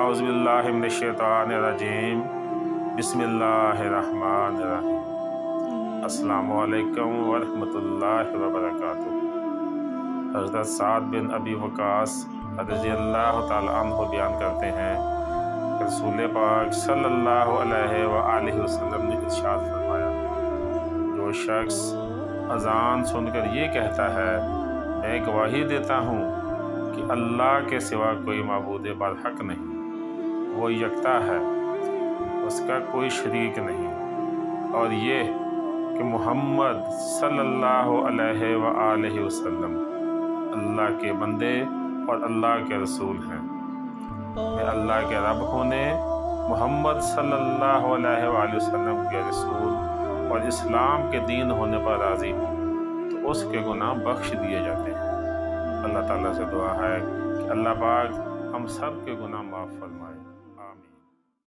औज़ु बिल्लाहि मिनश शैतानिर रजीम बिस्मिल्लाहिर्रहमानिर्रहीम। अस्सलामु अलैकुम व रहमतुल्लाहि व बरकातुहू। हज़रत साद बिन अबी वक़ास रज़ियल्लाहु ताला अन्हु बयान करते हैं कि रसूल पाक सल्लल्लाहु अलैहि व आलिहि वसल्लम ने इरशाद फरमाया, जो शख्स अज़ान सुनकर ये कहता है मैं गवाही देता हूँ कि अल्लाह के सिवा कोई माबूद बरहक नहीं, वो यकता है, उसका कोई शरीक नहीं, और ये कि मोहम्मद सल्लल्लाहु अलैहि व आलिहि वसल्लम अल्लाह के बंदे और अल्लाह के रसूल हैं। मैं अल्लाह के रब होने, मोहम्मद सल्लल्लाहु अलैहि व आलिहि वसल्लम के रसूल और इस्लाम के दीन होने पर राज़ी हूँ तो उसके गुनाह बख्श दिए जाते हैं। अल्लाह ताला से दुआ है कि अल्लाह पाक हम सब के गुनाह माफ़ फरमाए। आमीन।